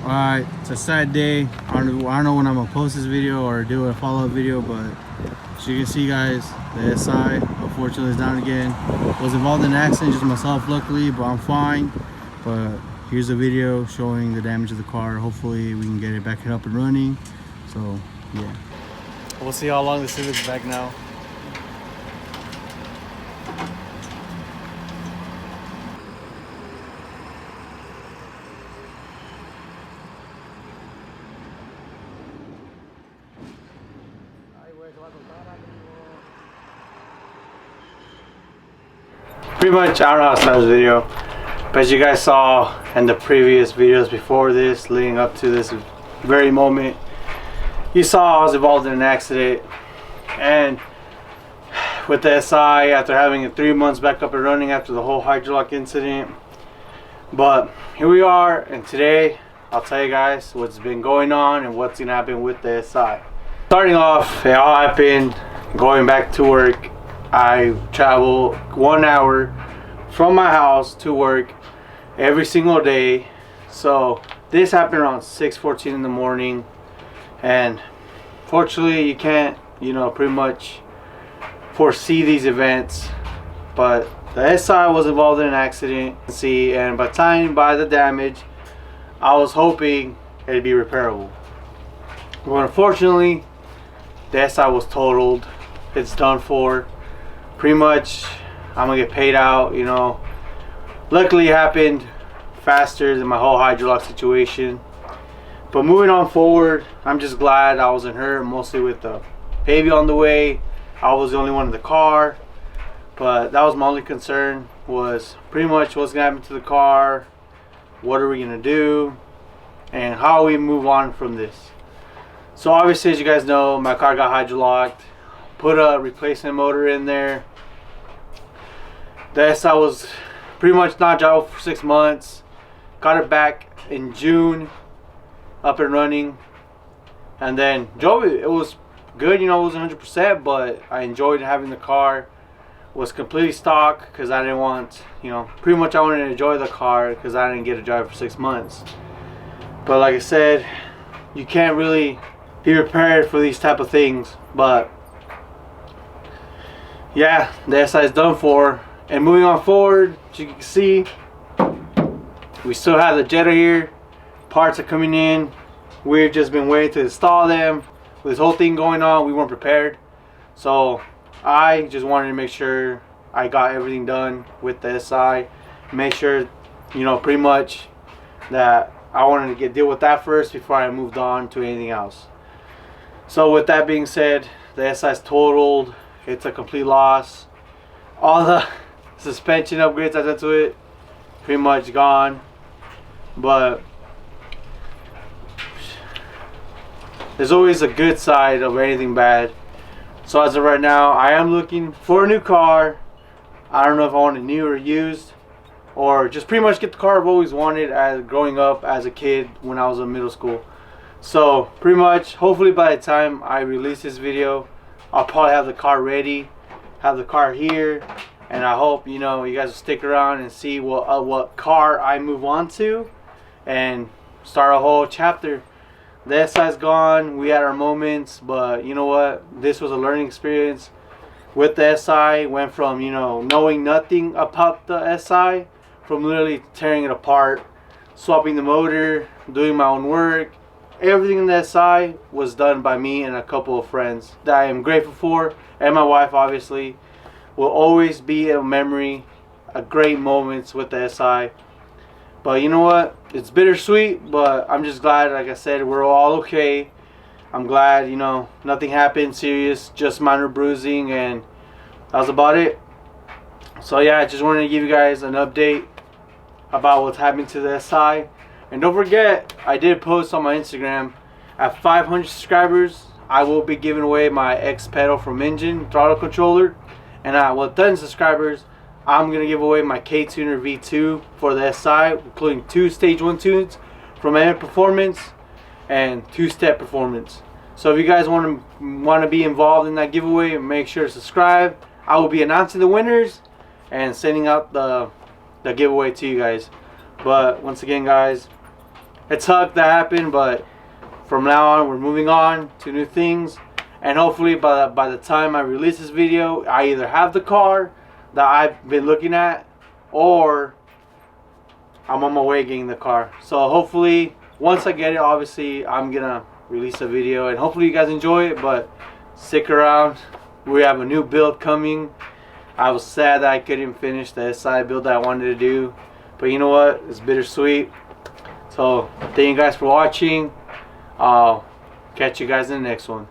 Alright, it's a sad day. I don't know when I'm gonna post this video or do a follow-up video, but as you can see, guys, the SI unfortunately is down again. Was involved in an accident, just myself luckily, but I'm fine. But here's a video showing the damage of the car. Hopefully we can get it back up and running. So yeah, we'll see how long this is back now. Pretty much, I don't know how to start this video, but as you guys saw in the previous videos before this, leading up to this very moment, you saw I was involved in an accident, and with the SI, after having it 3 months back up and running after the whole hydrolock incident. But here we are, and today I'll tell you guys what's been going on and what's gonna happen with the SI. Starting off, it all happened going back to work. I travel 1 hour from my house to work every single day. So this happened around 6:14 in the morning, and fortunately you can't, pretty much foresee these events. But the SI was involved in an accident, and by the damage, I was hoping it'd be repairable. But unfortunately, the SI was totaled. It's done for. Pretty much, I'm gonna get paid out. Luckily it happened faster than my whole hydrolock situation. But moving on forward, I'm just glad I wasn't hurt, mostly with the baby on the way. I was the only one in the car, but that was my only concern, was pretty much what's gonna happen to the car, what are we gonna do, and how we move on from this. So obviously, as you guys know, my car got hydrolocked, put a replacement motor in there. The SI was pretty much knocked out for 6 months. Got it back in June, up and running, and then drove it. It was good, it wasn't 100%, but I enjoyed having the car. Was completely stock because I didn't want, pretty much I wanted to enjoy the car because I didn't get to drive for 6 months. But like I said, you can't really be prepared for these type of things. But yeah, the SI is done for. And moving on forward, as you can see, we still have the Jetta here. Parts are coming in. We've just been waiting to install them. With this whole thing going on, we weren't prepared. So I just wanted to make sure I got everything done with the SI. Make sure, pretty much that I wanted to deal with that first before I moved on to anything else. So with that being said, the SI is totaled. It's a complete loss. All the suspension upgrades I did to it, pretty much gone. But there's always a good side of anything bad. So as of right now, I am looking for a new car. I don't know if I want a new or used, or just pretty much get the car I've always wanted as growing up as a kid when I was in middle school. So pretty much, hopefully by the time I release this video, I'll probably have the car ready, have the car here, and I hope you guys will stick around and see what car I move on to and start a whole chapter. The SI's gone, we had our moments, but you know what, this was a learning experience. With the SI, went from knowing nothing about the SI, from literally tearing it apart, swapping the motor, doing my own work. Everything in the SI was done by me and a couple of friends that I am grateful for, and my wife obviously. Will always be a memory, a great moments with the SI. But you know what, it's bittersweet, but I'm just glad, like I said, we're all okay. I'm glad, nothing happened serious, just minor bruising, and that was about it. So yeah, I just wanted to give you guys an update about what's happening to the SI. And don't forget, I did post on my Instagram, at 500 subscribers, I will be giving away my X pedal from Engine throttle controller. And with 10 subscribers, I'm going to give away my K-Tuner V2 for the SI, including 2 Stage 1 tunes from Maperformce and 2-step performance. So if you guys want to be involved in that giveaway, make sure to subscribe. I will be announcing the winners and sending out the giveaway to you guys. But once again, guys, it sucked that happened, but from now on we're moving on to new things, and hopefully by the time I release this video, I either have the car that I've been looking at, or I'm on my way getting the car. So hopefully once I get it, obviously I'm gonna release a video, and hopefully you guys enjoy it. But stick around, we have a new build coming. I was sad that I couldn't finish the SI build that I wanted to do, but you know what, it's bittersweet. So thank you guys for watching. I'll catch you guys in the next one.